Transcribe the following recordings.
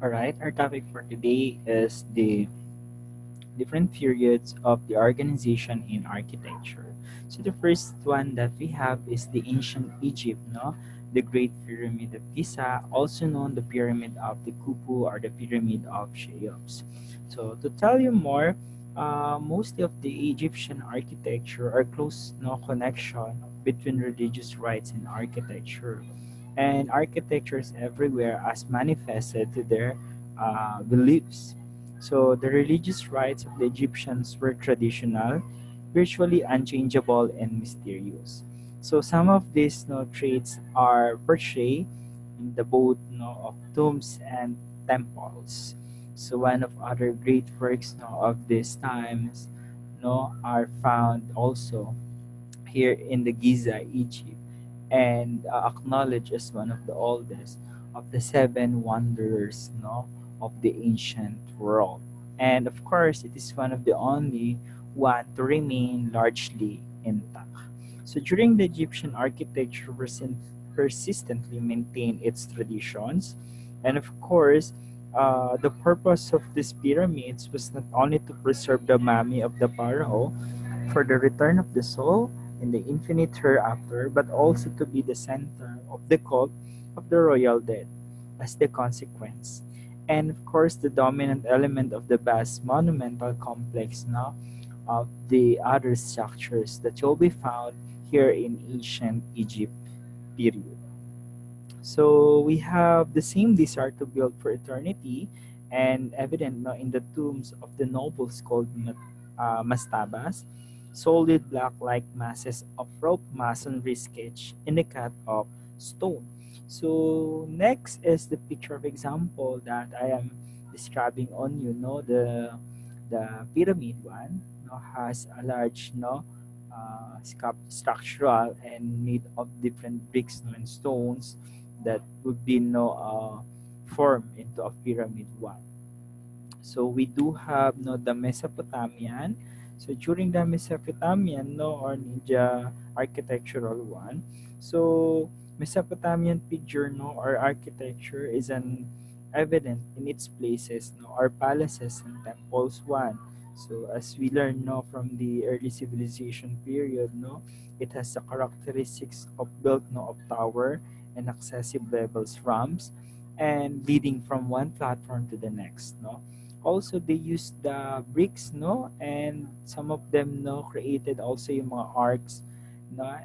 Alright, our topic for today is the different periods of the organization in architecture. So the first one that we have is the ancient Egypt, no? The Great Pyramid of Giza, also known the Pyramid of the Khufu or the Pyramid of Cheops. So to tell you more, most of the Egyptian architecture are close no connection between religious rites and architecture. And architectures everywhere as manifested to their beliefs. So the religious rites of the Egyptians were traditional, virtually unchangeable, and mysterious. So some of these traits are portrayed in the both of tombs and temples. So one of other great works of these times are found also here in the Giza, Egypt, and acknowledged as one of the oldest of the seven wonders of the ancient world. And of course, it is one of the only one to remain largely intact. So during the Egyptian architecture persistently maintained its traditions. And of course, the purpose of these pyramids was not only to preserve the mummy of the pharaoh for the return of the soul in the infinite hereafter, but also to be the center of the cult of the royal dead as the consequence. And of course, the dominant element of the vast monumental complex now of the other structures that will be found here in ancient Egypt period. So we have the same desire to build for eternity and evident now in the tombs of the nobles called mastabas, solid black-like masses of rope masonry sketched in the cut of stone. So next is the picture of example that I am describing on you. The pyramid one has a large structural and made of different bricks and stones that would be formed into a pyramid one. So we do have the Mesopotamian. So during the Mesopotamian or Ninja architectural one, so Mesopotamian picture or architecture is an evident in its places or palaces and temples one. So as we learn from the early civilization period it has the characteristics of built of tower and excessive levels ramps and leading from one platform to the next also they use the bricks and some of them created also yung mga arcs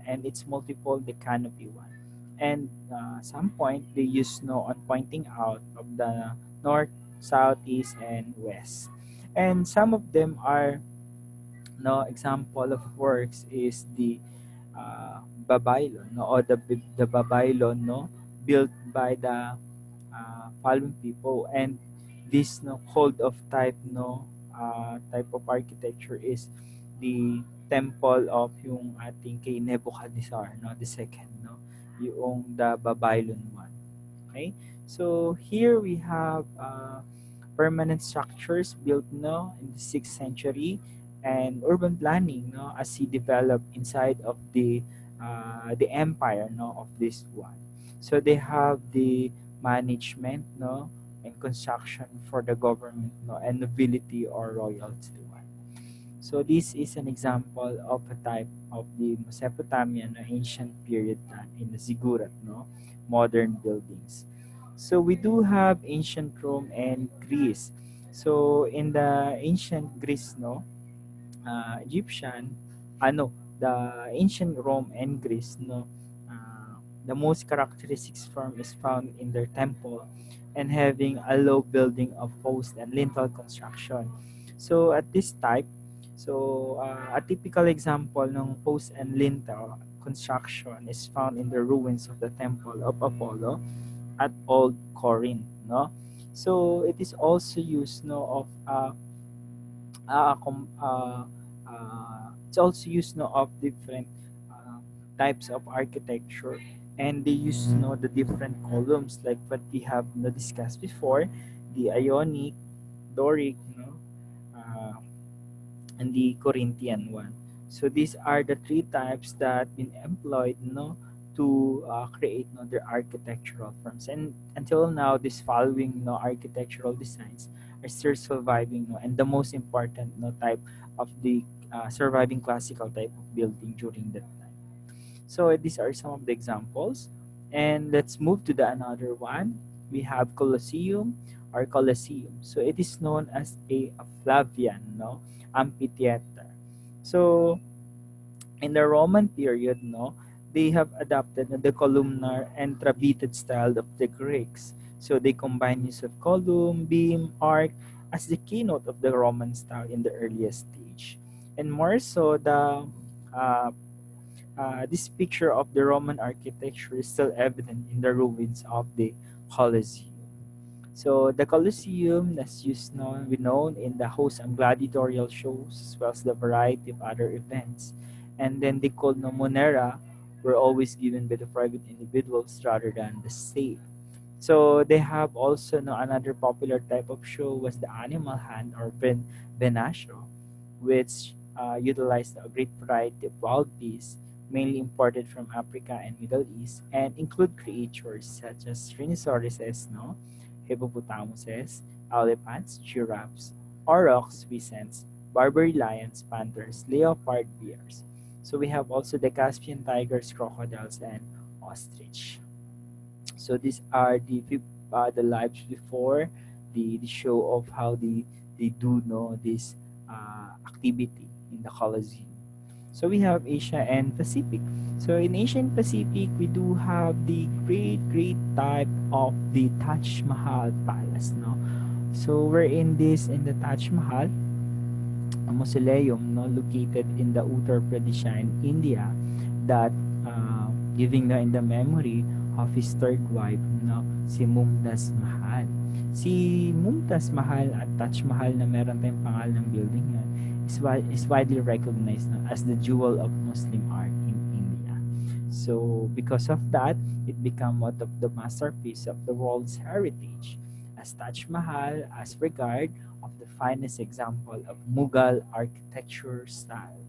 and it's multiple the canopy one and some point they use on pointing out of the north, south, east, and west, and some of them are example of works is the Babylon or the Babylon built by the following people, and this hold of type of architecture is the temple of yung ating kay Nebuchadnezzar the second yung the Babylon one. Okay, so here we have permanent structures built in the 6th century and urban planning as he developed inside of the empire of this one. So they have the management and construction for the government and nobility or royalty one. So this is an example of a type of the Mesopotamian ancient period plan in the ziggurat modern buildings. So we do have ancient Rome and Greece. So in the ancient Greece Egyptian, the ancient Rome and Greece, the most characteristics form is found in their temple and having a low building of post and lintel construction. So at this type, a typical example ng post and lintel construction is found in the ruins of the temple of Apollo at Old Corinth, no? So it is also used of it's also used of different types of architecture, and they use the different columns like what we have discussed before, the Ionic, Doric, uh, and the Corinthian one. So these are the three types that been employed to create their architectural forms. And until now, this following architectural designs are still surviving, and the most important type of the surviving classical type of building during that time. So these are some of the examples. And let's move to the another one. We have Colosseum or Colosseum. So it is known as a Flavian amphitheater. So in the Roman period, they have adopted the columnar and trabeated style of the Greeks. So they combine use of column, beam, arc as the keynote of the Roman style in the earliest stage. And more so, the uh, this picture of the Roman architecture is still evident in the ruins of the Colosseum. So the Colosseum, as we known in the host and gladiatorial shows, as well as the variety of other events. And then they called Monera were always given by the private individuals rather than the state. So they have also another popular type of show was the animal hand or venatio, which utilized a great variety of wild beasts, mainly imported from Africa and Middle East, and include creatures such as rhinoceroses, hippopotamuses, elephants, giraffes, aurochs, wisents, Barbary lions, panthers, leopard bears. So we have also the Caspian tigers, crocodiles, and ostrich. So these are the lives before the show of how they do know this activity in the Colosseum. So we have Asia and Pacific. So in Asia and Pacific, we do have the great type of the Taj Mahal Palace. No, so we're in the Taj Mahal, a mausoleum located in the Uttar Pradesh in India that giving in the memory of his third wife si Mumtaz Mahal. Si Mumtaz Mahal at Taj Mahal na meron tayong pangalan ng building yan is widely recognized as the jewel of Muslim art in India. So because of that, it became one of the masterpiece of the world's heritage, as Taj Mahal as regard of the finest example of Mughal architecture style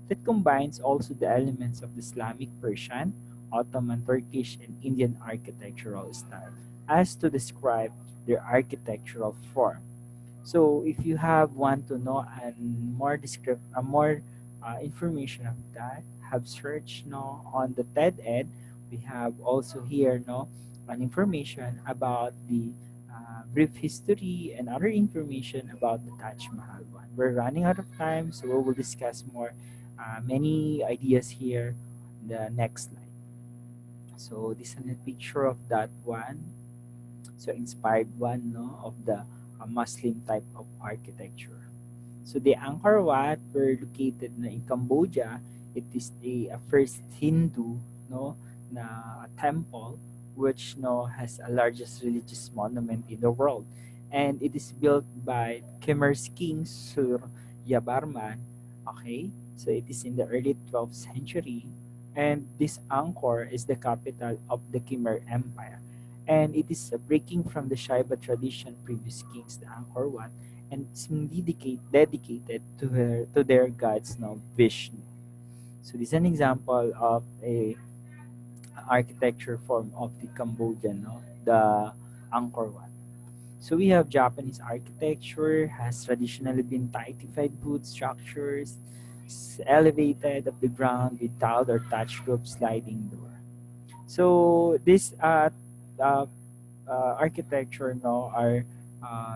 that combines also the elements of the Islamic Persian, Ottoman, Turkish, and Indian architectural style as to describe their architectural form. So if you have want to know more information of that, have searched on the TED Ed. We have also here an information about the brief history and other information about the Taj Mahal one. We're running out of time, so we will discuss more many ideas here in the next slide. So this is a picture of that one. So inspired one of the Muslim type of architecture. So the Angkor Wat were located in Cambodia. It is a first Hindu na temple which has a largest religious monument in the world, and it is built by Khmer's King Suryavarman. Okay, so it is in the early 12th century, and this Angkor is the capital of the Khmer Empire, and it is breaking from the Shaiva tradition previous kings, the Angkor Wat, and it's dedicated to their gods Vishnu. So this is an example of a architecture form of the Cambodian, the Angkor Wat. So we have Japanese architecture has traditionally been typified wood structures, elevated of the ground with tiled or thatched roof sliding door. So this uh, architecture are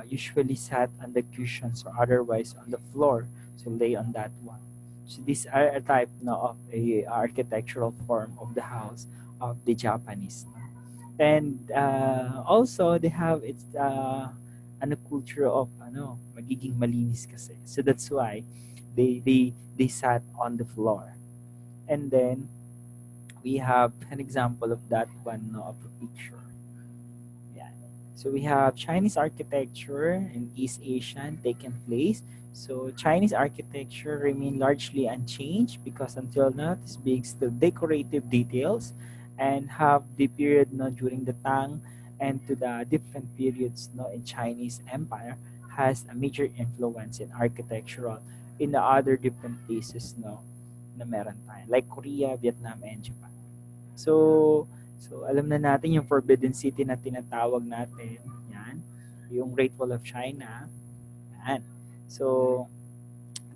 usually sat on the cushions or otherwise on the floor. So lay on that one. So these are a type of a architectural form of the house of the Japanese. No? And also they have its culture of magiging malinis kasi. So that's why they sat on the floor. And then we have an example of that one of a picture. Yeah. So we have Chinese architecture in East Asian taken place. So Chinese architecture remain largely unchanged because until now it is being still decorative details and have the period during the Tang and to the different periods in Chinese Empire has a major influence in architectural in the other different places na meron tayo like Korea, Vietnam, and Japan. So, so alam na natin yung Forbidden City na tinatawag natin. Yan. Yung Great Wall of China. Yan. So,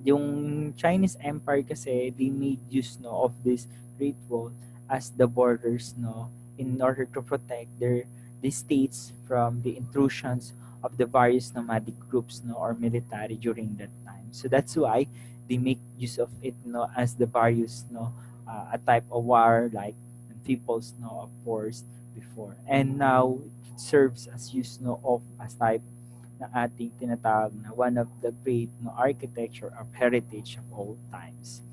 yung Chinese Empire kasi, they made use no, of this Great Wall as the borders no, in order to protect the states from the intrusions of the various nomadic groups no, or military during that time. So that's why they make use of it no, as the various no, a type of war like people's no, of wars before. And now it serves as use no, of as type na ating tinatawag na one of the great no, architecture of heritage of all times.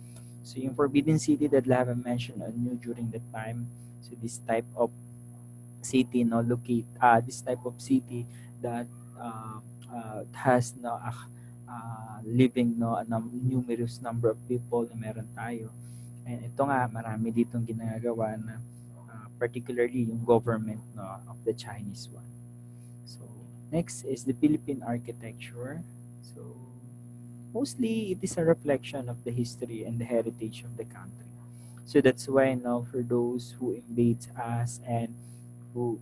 So yung Forbidden City that Lava mentioned on you during that time, so this type of city no locate this type of city that has no living no numerous number of people na meron tayo. And ito nga marami ditong ginagawa na particularly yung government no of the Chinese one. So, next is the Philippine architecture. So, mostly it is a reflection of the history and the heritage of the country. So that's why now for those who invade us and who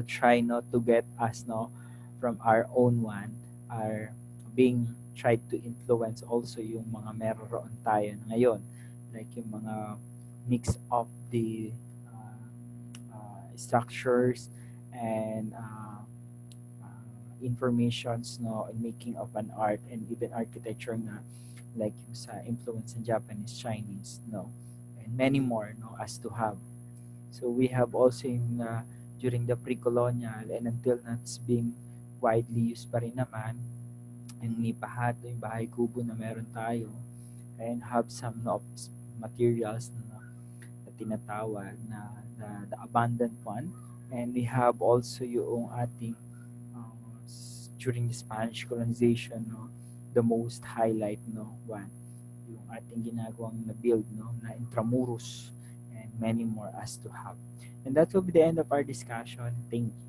try not to get us now from our own one are being tried to influence also yung mga meron tayo ngayon, like yung mga mix of the structures and informations no in making of an art and even architecture nga like yung sa influence ng Japanese, Chinese no and many more no as to have. So we have also in during the pre-colonial and until now it's being widely used pa rin naman yung nipahat yung bahay kubo na meron tayo and have some no, materials no, na tinatawag na the abundant one. And we have also yung ating during the Spanish colonization no, the most highlight no one yung ating ginagawang na build no na intramuros and many more as to have. And that will be the end of our discussion. Thank you.